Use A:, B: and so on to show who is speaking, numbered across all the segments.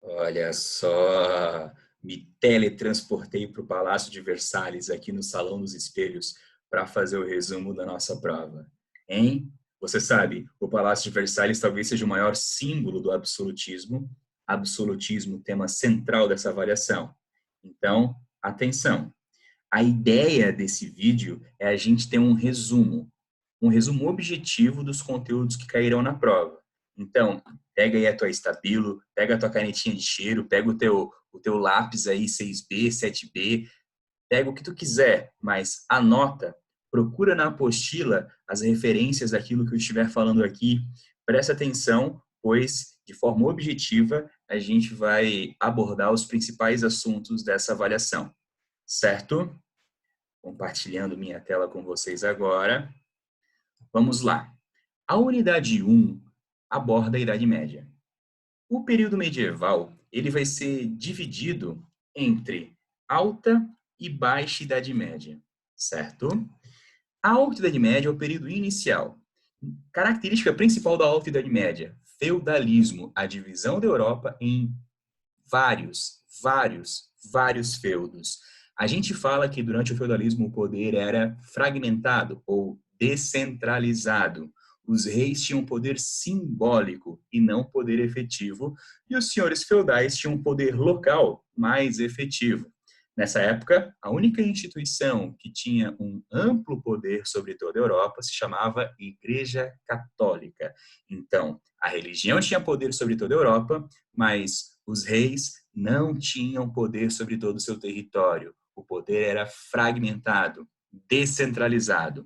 A: Olha só, me teletransportei para o Palácio de Versalhes, aqui no Salão dos Espelhos, para fazer o resumo da nossa prova. Hein? Você sabe, o Palácio de Versalhes talvez seja o maior símbolo do absolutismo. Absolutismo, tema central dessa avaliação. Então, atenção. A ideia desse vídeo é a gente ter um resumo objetivo dos conteúdos que cairão na prova. Então, pega aí a tua estabilo, pega a tua canetinha de cheiro, pega o teu lápis aí 6B, 7B, pega o que tu quiser, mas anota, procura na apostila as referências daquilo que eu estiver falando aqui, presta atenção, pois, de forma objetiva, a gente vai abordar os principais assuntos dessa avaliação, certo? Compartilhando minha tela com vocês agora. Vamos lá. A unidade 1 aborda a Idade Média. O período medieval, ele vai ser dividido entre Alta e Baixa Idade Média, certo? A Alta Idade Média é o período inicial. Característica principal da Alta Idade Média, feudalismo, a divisão da Europa em vários feudos. A gente fala que durante o feudalismo o poder era fragmentado ou descentralizado. Os reis tinham poder simbólico e não poder efetivo, e os senhores feudais tinham poder local mais efetivo. Nessa época, a única instituição que tinha um amplo poder sobre toda a Europa se chamava Igreja Católica. Então, a religião tinha poder sobre toda a Europa, mas os reis não tinham poder sobre todo o seu território. O poder era fragmentado, descentralizado.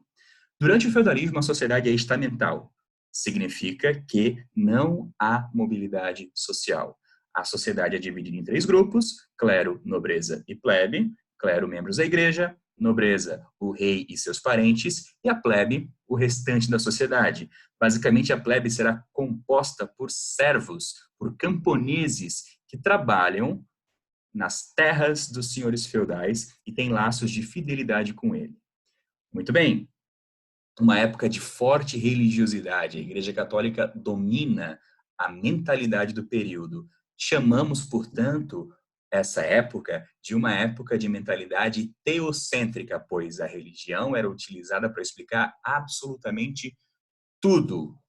A: Durante o feudalismo, a sociedade é estamental. Significa que não há mobilidade social. A sociedade é dividida em três grupos: clero, nobreza e plebe. Clero, membros da igreja; nobreza, o rei e seus parentes; e a plebe, o restante da sociedade. Basicamente, a plebe será composta por servos, por camponeses que trabalham nas terras dos senhores feudais e têm laços de fidelidade com ele. Muito bem. Uma época de forte religiosidade. A Igreja Católica domina a mentalidade do período. Chamamos, portanto, essa época de uma época de mentalidade teocêntrica, pois a religião era utilizada para explicar absolutamente tudo.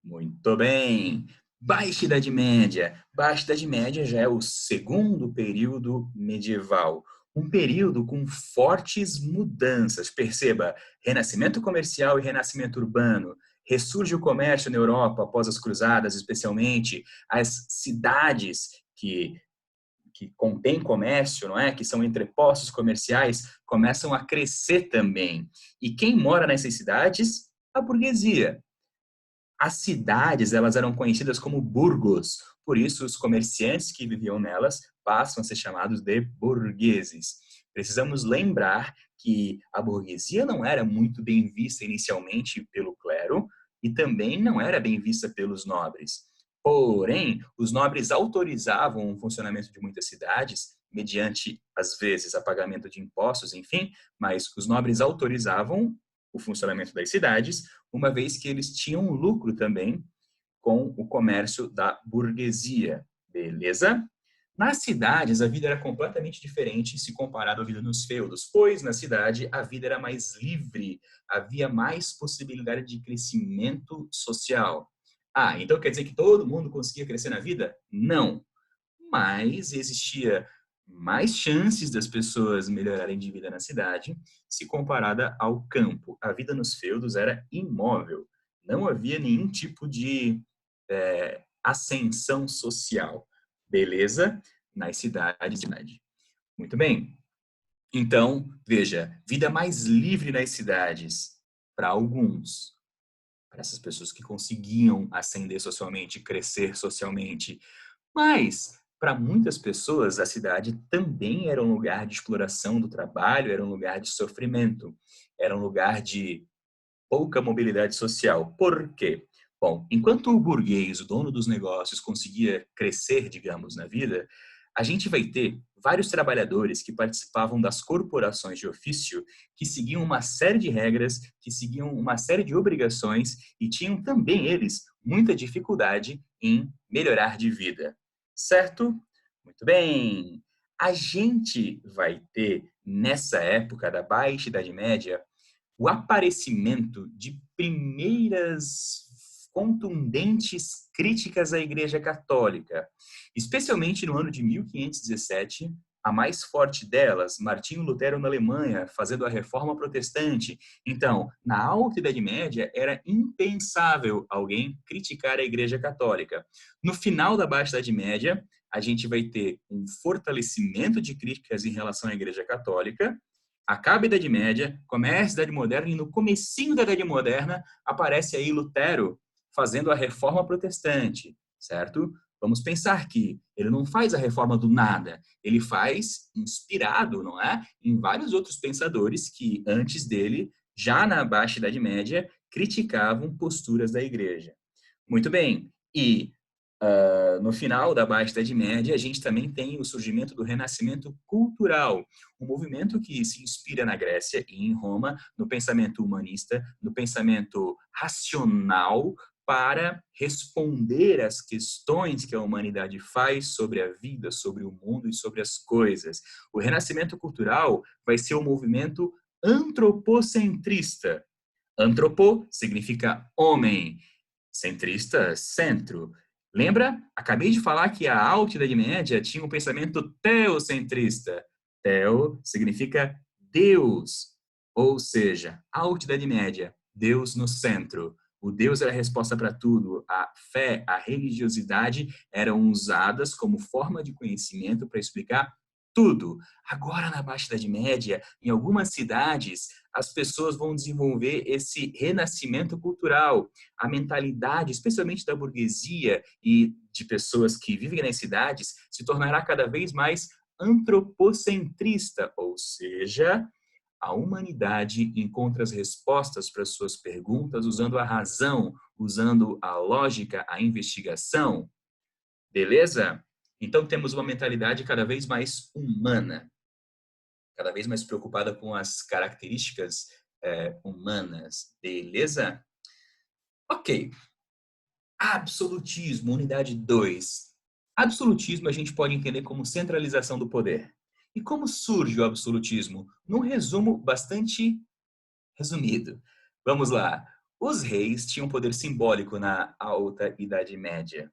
A: Muito bem. Baixa Idade Média. Baixa Idade Média já é o segundo período medieval. Um período com fortes mudanças. Perceba, renascimento comercial e renascimento urbano. Ressurge o comércio na Europa após as cruzadas, especialmente. As cidades que contêm comércio, não é? Que são entrepostos comerciais, começam a crescer também. E quem mora nessas cidades? A burguesia. As cidades, elas eram conhecidas como burgos, por isso os comerciantes que viviam nelas passam a ser chamados de burgueses. Precisamos lembrar que a burguesia não era muito bem vista inicialmente pelo clero e também não era bem vista pelos nobres. Porém, os nobres autorizavam o funcionamento de muitas cidades, mediante, às vezes, a pagamento de impostos, enfim, mas os nobres autorizavam o funcionamento das cidades, uma vez que eles tinham lucro também com o comércio da burguesia. Beleza? Nas cidades, a vida era completamente diferente se comparado à vida nos feudos, pois na cidade a vida era mais livre, havia mais possibilidade de crescimento social. Ah, então quer dizer que todo mundo conseguia crescer na vida? Não. Mas existia mais chances das pessoas melhorarem de vida na cidade se comparada ao campo. A vida nos feudos era imóvel. Não havia nenhum tipo de ascensão social. Beleza? Nas cidades. Muito bem. Então, veja, vida mais livre nas cidades para alguns, para essas pessoas que conseguiam ascender socialmente, crescer socialmente. Mas, para muitas pessoas, a cidade também era um lugar de exploração do trabalho, era um lugar de sofrimento, era um lugar de pouca mobilidade social. Por quê? Bom, enquanto o burguês, o dono dos negócios, conseguia crescer, digamos, na vida, a gente vai ter vários trabalhadores que participavam das corporações de ofício, que seguiam uma série de regras, que seguiam uma série de obrigações e tinham também eles muita dificuldade em melhorar de vida. certo? Muito bem. A gente vai ter, nessa época da Baixa Idade Média, o aparecimento de primeiras contundentes críticas à Igreja Católica, especialmente no ano de 1517, a mais forte delas, Martinho Lutero na Alemanha, fazendo a Reforma Protestante. Então, na Alta Idade Média, era impensável alguém criticar a Igreja Católica. No final da Baixa Idade Média, a gente vai ter um fortalecimento de críticas em relação à Igreja Católica. Acaba a Idade Média, começa a Idade Moderna, e no comecinho da Idade Moderna aparece aí Lutero fazendo a Reforma Protestante, certo? Vamos pensar que ele não faz a reforma do nada, ele faz inspirado, não é? Em vários outros pensadores que antes dele, já na Baixa Idade Média, criticavam posturas da Igreja. Muito bem. E no final da Baixa Idade Média, a gente também tem o surgimento do Renascimento cultural, um movimento que se inspira na Grécia e em Roma, no pensamento humanista, no pensamento racional, para responder às questões que a humanidade faz sobre a vida, sobre o mundo e sobre as coisas. O Renascimento cultural vai ser um movimento antropocentrista. Antropo significa homem, centrista, centro. Lembra? Acabei de falar que a Alta Idade Média tinha um pensamento teocentrista. Teo significa Deus, ou seja, Alta Idade Média, Deus no centro. O Deus era a resposta para tudo. A fé, a religiosidade eram usadas como forma de conhecimento para explicar tudo. Agora, na Baixa Idade Média, em algumas cidades, as pessoas vão desenvolver esse renascimento cultural. A mentalidade, especialmente da burguesia e de pessoas que vivem nas cidades, se tornará cada vez mais antropocentrista, ou seja, a humanidade encontra as respostas para suas perguntas usando a razão, usando a lógica, a investigação. Beleza? Então temos uma mentalidade cada vez mais humana, cada vez mais preocupada com as características humanas. Beleza? Ok. Absolutismo, unidade 2. Absolutismo a gente pode entender como centralização do poder. E como surge o absolutismo? Num resumo bastante resumido. Vamos lá. Os reis tinham poder simbólico na Alta Idade Média.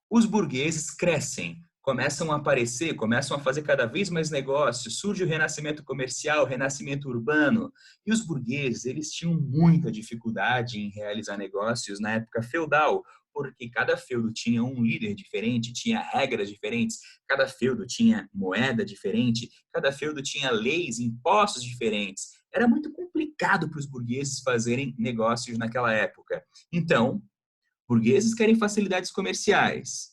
A: Os burgueses crescem, começam a aparecer, começam a fazer cada vez mais negócios, surge o renascimento comercial, o renascimento urbano, e os burgueses, eles tinham muita dificuldade em realizar negócios na época feudal, porque cada feudo tinha um líder diferente, tinha regras diferentes, cada feudo tinha moeda diferente, cada feudo tinha leis, impostos diferentes. Era muito complicado para os burgueses fazerem negócios naquela época. Então, burgueses querem facilidades comerciais.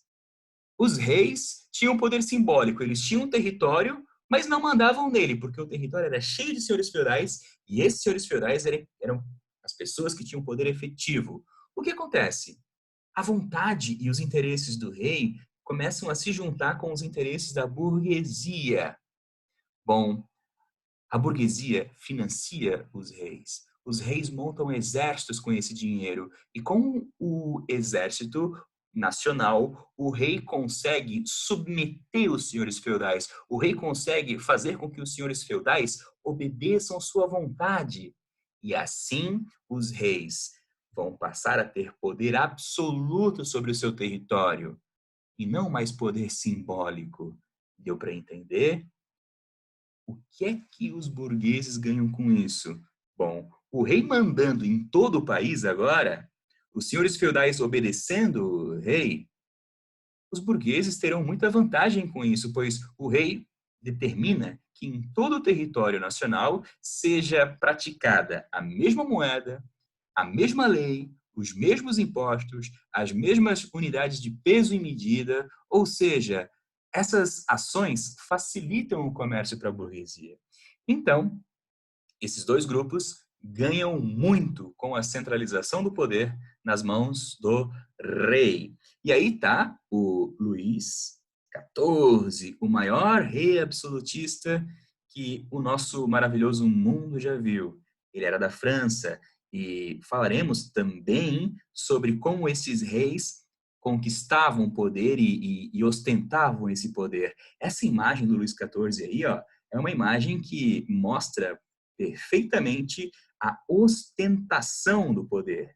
A: Os reis tinham poder simbólico, eles tinham um território, mas não mandavam nele, porque o território era cheio de senhores feudais, e esses senhores feudais eram as pessoas que tinham poder efetivo. O que acontece? A vontade e os interesses do rei começam a se juntar com os interesses da burguesia. Bom, a burguesia financia os reis. Os reis montam exércitos com esse dinheiro. E com o exército nacional, o rei consegue submeter os senhores feudais. O rei consegue fazer com que os senhores feudais obedeçam sua vontade. E assim, os reis vão passar a ter poder absoluto sobre o seu território. E não mais poder simbólico. Deu para entender? O que é que os burgueses ganham com isso? Bom, o rei mandando em todo o país agora, os senhores feudais obedecendo o rei, os burgueses terão muita vantagem com isso, pois o rei determina que em todo o território nacional seja praticada a mesma moeda, a mesma lei, os mesmos impostos, as mesmas unidades de peso e medida, ou seja, essas ações facilitam o comércio para a burguesia. Então, esses dois grupos ganham muito com a centralização do poder nas mãos do rei. E aí está o Luís XIV, o maior rei absolutista que o nosso maravilhoso mundo já viu. Ele era da França e falaremos também sobre como esses reis conquistavam poder e ostentavam esse poder. Essa imagem do Luís XIV aí, ó, é uma imagem que mostra perfeitamente a ostentação do poder.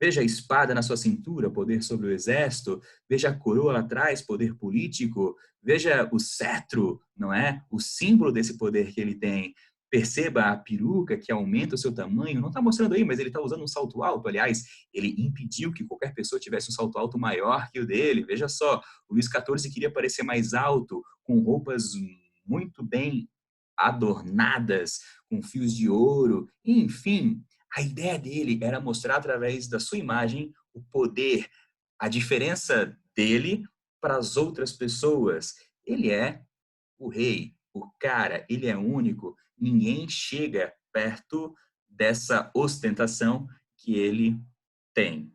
A: Veja a espada na sua cintura, poder sobre o exército. Veja a coroa lá atrás, poder político. Veja o cetro, não é? O símbolo desse poder que ele tem. Perceba a peruca que aumenta o seu tamanho. Não está mostrando aí, mas ele está usando um salto alto. Aliás, ele impediu que qualquer pessoa tivesse um salto alto maior que o dele. Veja só, o Luís XIV queria parecer mais alto, com roupas muito bem adornadas, com fios de ouro. Enfim, a ideia dele era mostrar através da sua imagem o poder, a diferença dele para as outras pessoas. Ele é o rei, o cara, ele é único. Ninguém chega perto dessa ostentação que ele tem.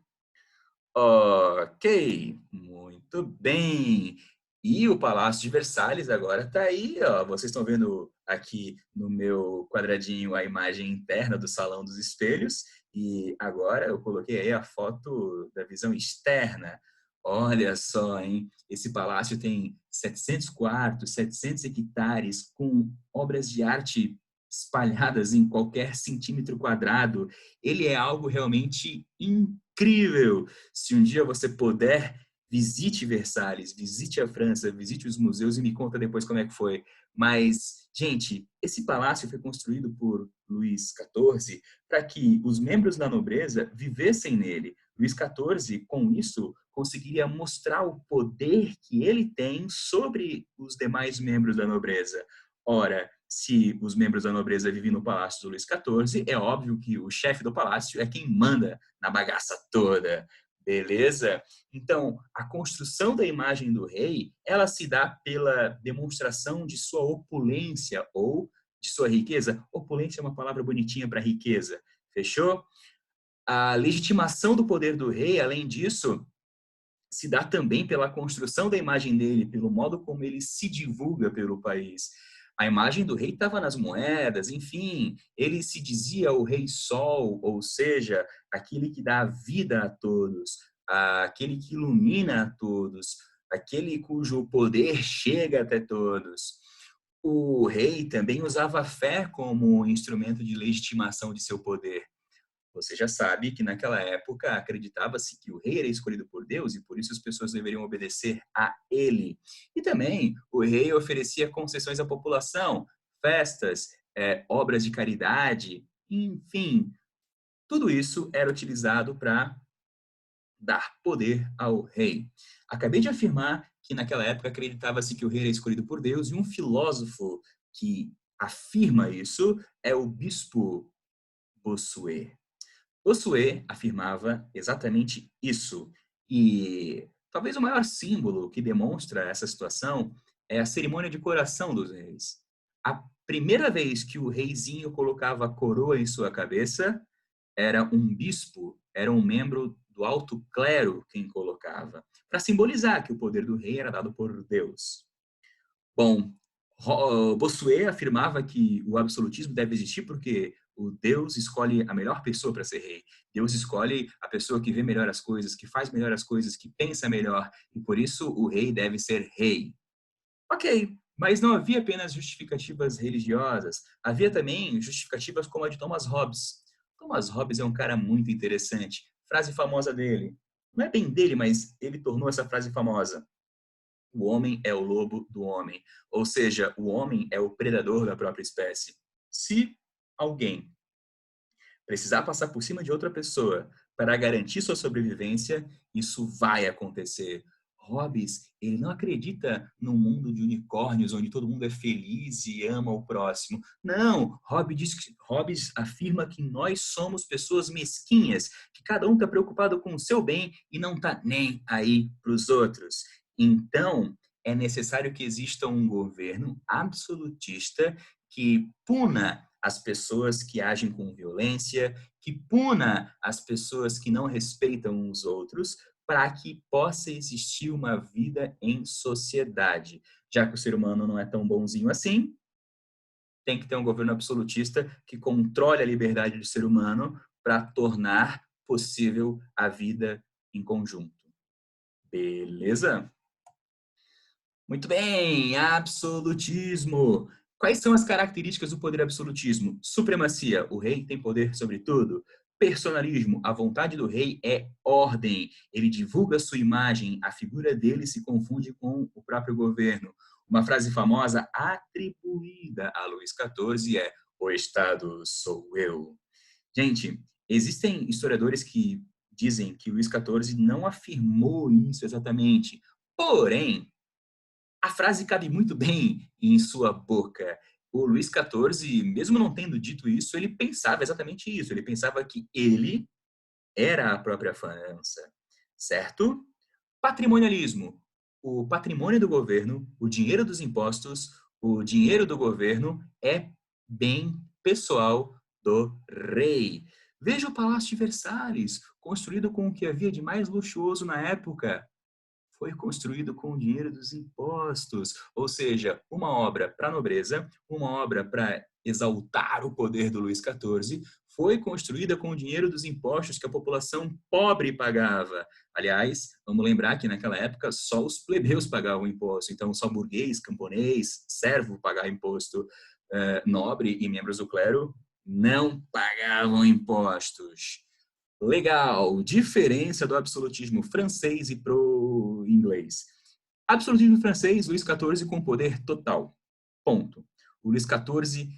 A: Ok, muito bem. E o Palácio de Versalhes agora está aí, ó. Vocês estão vendo aqui no meu quadradinho a imagem interna do Salão dos Espelhos. E agora eu coloquei aí a foto da visão externa. Olha só, hein? Esse palácio tem 700 quartos, 700 hectares, com obras de arte espalhadas em qualquer centímetro quadrado. Ele é algo realmente incrível. Se um dia você puder, visite Versalhes, visite a França, visite os museus e me conta depois como é que foi. Mas, gente, esse palácio foi construído por Luís XIV para que os membros da nobreza vivessem nele. Luís XIV, com isso, conseguiria mostrar o poder que ele tem sobre os demais membros da nobreza. Ora, se os membros da nobreza vivem no palácio do Luís XIV, é óbvio que o chefe do palácio é quem manda na bagaça toda. Beleza? Então, a construção da imagem do rei, ela se dá pela demonstração de sua opulência ou de sua riqueza. Opulência é uma palavra bonitinha para riqueza. Fechou? A legitimação do poder do rei, além disso, se dá também pela construção da imagem dele, pelo modo como ele se divulga pelo país. A imagem do rei estava nas moedas, enfim, ele se dizia o Rei Sol, ou seja, aquele que dá vida a todos, aquele que ilumina a todos, aquele cujo poder chega até todos. O rei também usava a fé como instrumento de legitimação de seu poder. Você já sabe que naquela época acreditava-se que o rei era escolhido por Deus e por isso as pessoas deveriam obedecer a ele. E também o rei oferecia concessões à população, festas, obras de caridade, enfim, tudo isso era utilizado para dar poder ao rei. Acabei de afirmar que naquela época acreditava-se que o rei era escolhido por Deus e um filósofo que afirma isso é o bispo Bossuet. Bossuet afirmava exatamente isso. E talvez o maior símbolo que demonstra essa situação é a cerimônia de coroação dos reis. A primeira vez que o reizinho colocava a coroa em sua cabeça, era um bispo, era um membro do alto clero quem colocava, para simbolizar que o poder do rei era dado por Deus. Bom, Bossuet afirmava que o absolutismo deve existir porque o Deus escolhe a melhor pessoa para ser rei. Deus escolhe a pessoa que vê melhor as coisas, que faz melhor as coisas, que pensa melhor, e por isso o rei deve ser rei. Ok, mas não havia apenas justificativas religiosas, havia também justificativas como a de Thomas Hobbes. Thomas Hobbes é um cara muito interessante. Frase famosa dele. Não é bem dele, mas ele tornou essa frase famosa. O homem é o lobo do homem. Ou seja, o homem é o predador da própria espécie. Se alguém precisar passar por cima de outra pessoa para garantir sua sobrevivência, isso vai acontecer. Hobbes, ele não acredita num mundo de unicórnios onde todo mundo é feliz e ama o próximo. Não, Hobbes afirma que nós somos pessoas mesquinhas, que cada um está preocupado com o seu bem e não está nem aí para os outros. Então, é necessário que exista um governo absolutista que puna as pessoas que agem com violência, que puna as pessoas que não respeitam os outros, para que possa existir uma vida em sociedade. Já que o ser humano não é tão bonzinho assim, tem que ter um governo absolutista que controle a liberdade do ser humano para tornar possível a vida em conjunto. Beleza? Muito bem, absolutismo. Quais são as características do poder absolutismo? Supremacia, o rei tem poder sobre tudo. Personalismo, a vontade do rei é ordem. Ele divulga sua imagem, a figura dele se confunde com o próprio governo. Uma frase famosa atribuída a Luís XIV é: o Estado sou eu. Gente, existem historiadores que dizem que Luís XIV não afirmou isso exatamente. Porém, a frase cabe muito bem em sua boca. O Luís XIV, mesmo não tendo dito isso, ele pensava exatamente isso. Ele pensava que ele era a própria França, certo? Patrimonialismo. O patrimônio do governo, o dinheiro dos impostos, o dinheiro do governo é bem pessoal do rei. Veja o Palácio de Versalhes, construído com o que havia de mais luxuoso na época, foi construído com o dinheiro dos impostos, ou seja, uma obra para a nobreza, uma obra para exaltar o poder do Luís XIV, foi construída com o dinheiro dos impostos que a população pobre pagava. Aliás, vamos lembrar que naquela época só os plebeus pagavam imposto, então só burguês, camponês, servo pagava imposto, nobre e membros do clero não pagavam impostos. Legal. Diferença do absolutismo francês e pro inglês. Absolutismo francês, Luís XIV com poder total. Ponto. O Luís XIV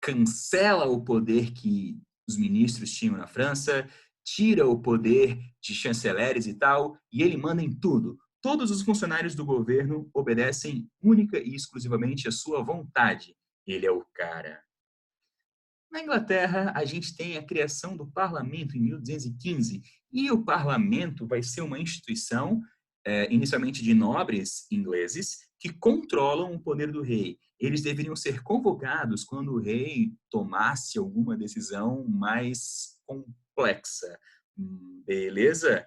A: cancela o poder que os ministros tinham na França, tira o poder de chanceleres e tal, e ele manda em tudo. Todos os funcionários do governo obedecem única e exclusivamente à sua vontade. Ele é o cara. Na Inglaterra, a gente tem a criação do parlamento em 1215, e o parlamento vai ser uma instituição, inicialmente de nobres ingleses, que controlam o poder do rei. Eles deveriam ser convocados quando o rei tomasse alguma decisão mais complexa. Beleza?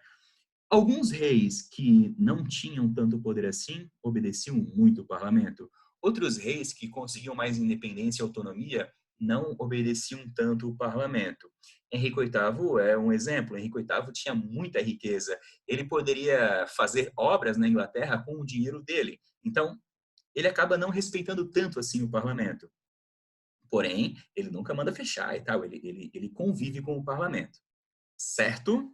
A: Alguns reis que não tinham tanto poder assim obedeciam muito o parlamento. Outros reis que conseguiam mais independência e autonomia não obedeciam tanto o parlamento. Henrique VIII é um exemplo. Henrique VIII tinha muita riqueza. Ele poderia fazer obras na Inglaterra com o dinheiro dele. Então, ele acaba não respeitando tanto assim o parlamento. Porém, ele nunca manda fechar e tal. Ele convive com o parlamento. Certo?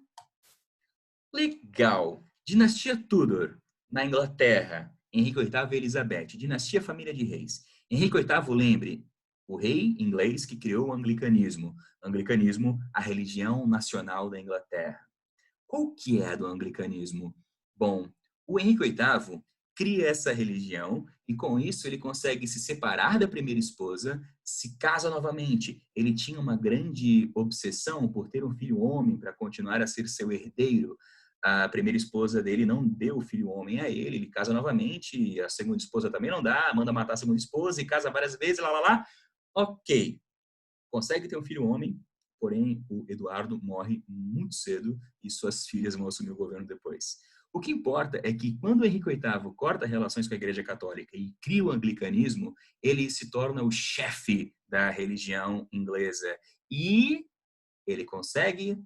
A: Legal. Dinastia Tudor, na Inglaterra. Henrique VIII e Elizabeth. Dinastia Família de Reis. Henrique VIII, lembre, o rei inglês que criou o anglicanismo. Anglicanismo, a religião nacional da Inglaterra. Qual que é do anglicanismo? Bom, o Henrique VIII cria essa religião e com isso ele consegue se separar da primeira esposa, se casa novamente. Ele tinha uma grande obsessão por ter um filho homem para continuar a ser seu herdeiro. A primeira esposa dele não deu o filho homem a ele, ele casa novamente, a segunda esposa também não dá, manda matar a segunda esposa e casa várias vezes, lá, lá, lá. Ok, consegue ter um filho homem, porém o Eduardo morre muito cedo e suas filhas vão assumir o governo depois. O que importa é que quando Henrique VIII corta relações com a Igreja Católica e cria o anglicanismo, ele se torna o chefe da religião inglesa e ele consegue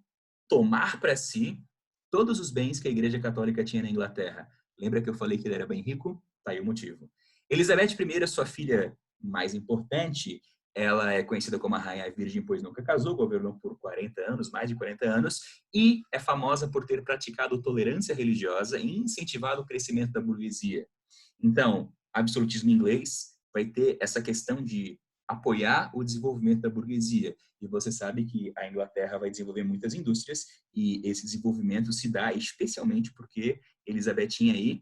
A: tomar para si todos os bens que a Igreja Católica tinha na Inglaterra. Lembra que eu falei que ele era bem rico? Tá aí o motivo. Elizabeth I, sua filha mais importante, ela é conhecida como a Rainha Virgem, pois nunca casou, governou por 40 anos, mais de 40 anos, e é famosa por ter praticado tolerância religiosa e incentivado o crescimento da burguesia. Então, absolutismo inglês vai ter essa questão de apoiar o desenvolvimento da burguesia. E você sabe que a Inglaterra vai desenvolver muitas indústrias e esse desenvolvimento se dá especialmente porque Elisabetinha aí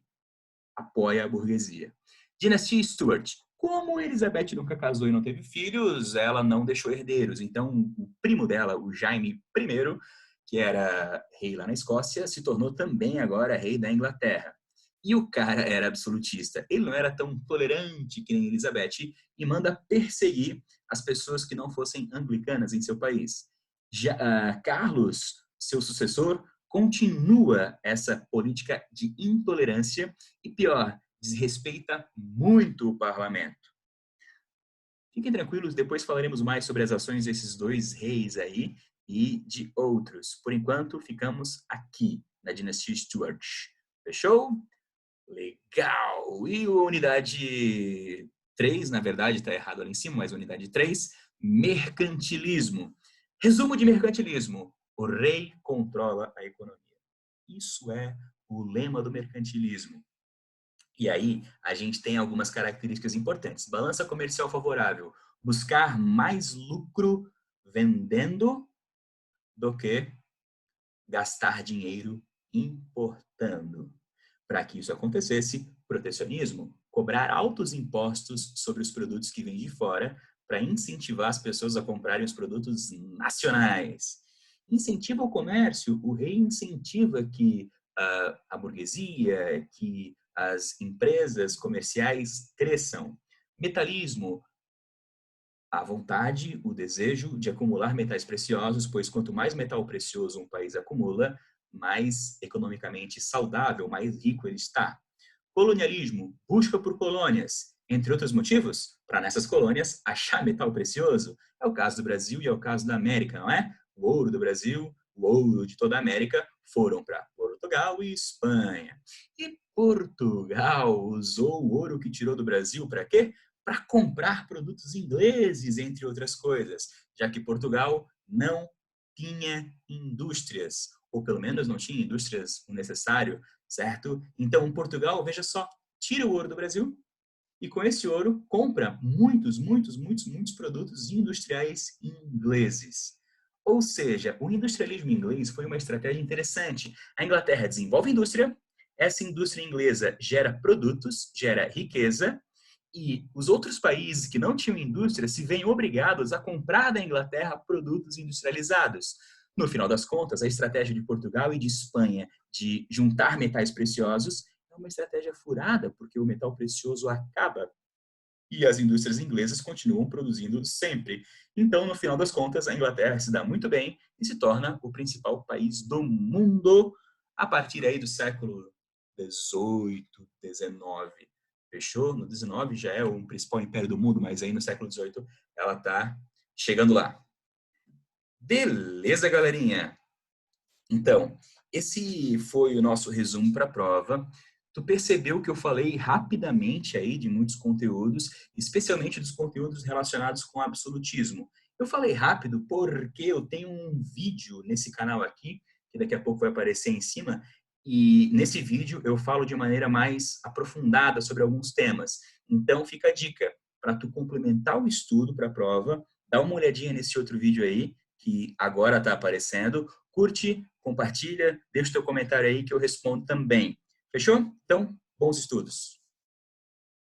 A: apoia a burguesia. Dinastia Stuart. Como Elizabeth nunca casou e não teve filhos, ela não deixou herdeiros. Então, o primo dela, o Jaime I, que era rei lá na Escócia, se tornou também agora rei da Inglaterra. E o cara era absolutista. Ele não era tão tolerante que nem Elizabeth e manda perseguir as pessoas que não fossem anglicanas em seu país. Carlos, seu sucessor, continua essa política de intolerância e, pior, desrespeita muito o parlamento. Fiquem tranquilos, depois falaremos mais sobre as ações desses dois reis aí e de outros. Por enquanto, ficamos aqui na dinastia Stuart. Fechou? Legal! E a unidade 3, na verdade, está errado ali em cima, mas a unidade 3, mercantilismo. Resumo de mercantilismo. O rei controla a economia. Isso é o lema do mercantilismo. E aí, a gente tem algumas características importantes. Balança comercial favorável. Buscar mais lucro vendendo do que gastar dinheiro importando. Para que isso acontecesse, protecionismo, cobrar altos impostos sobre os produtos que vêm de fora para incentivar as pessoas a comprarem os produtos nacionais. Incentiva o comércio, o rei incentiva que a burguesia, que as empresas comerciais cresçam. Metalismo, a vontade, o desejo de acumular metais preciosos, pois quanto mais metal precioso um país acumula, mais economicamente saudável, mais rico ele está. Colonialismo, busca por colônias, entre outros motivos, para nessas colônias achar metal precioso. É o caso do Brasil e é o caso da América, não é? O ouro do Brasil, o ouro de toda a América foram para Portugal e Espanha. E Portugal usou o ouro que tirou do Brasil para quê? Para comprar produtos ingleses, entre outras coisas, já que Portugal não tinha indústrias, ou pelo menos não tinha indústrias o necessário, certo? Então, Portugal, veja só, tira o ouro do Brasil e com esse ouro compra muitos produtos industriais ingleses. Ou seja, o industrialismo inglês foi uma estratégia interessante. A Inglaterra desenvolve indústria, essa indústria inglesa gera produtos, gera riqueza, e os outros países que não tinham indústria se veem obrigados a comprar da Inglaterra produtos industrializados. No final das contas, a estratégia de Portugal e de Espanha de juntar metais preciosos é uma estratégia furada, porque o metal precioso acaba e as indústrias inglesas continuam produzindo sempre. Então, no final das contas, a Inglaterra se dá muito bem e se torna o principal país do mundo a partir aí do século 18, 19. Fechou? No 19 já é o principal império do mundo, mas aí no século 18 ela está chegando lá. Beleza, galerinha? Então, esse foi o nosso resumo para a prova. Tu percebeu que eu falei rapidamente aí de muitos conteúdos, especialmente dos conteúdos relacionados com absolutismo. Eu falei rápido porque eu tenho um vídeo nesse canal aqui, que daqui a pouco vai aparecer em cima, e nesse vídeo eu falo de maneira mais aprofundada sobre alguns temas. Então fica a dica para tu complementar o estudo para a prova, dá uma olhadinha nesse outro vídeo aí, que agora está aparecendo, curte, compartilha, deixa o teu comentário aí que eu respondo também. Fechou? Então, bons estudos!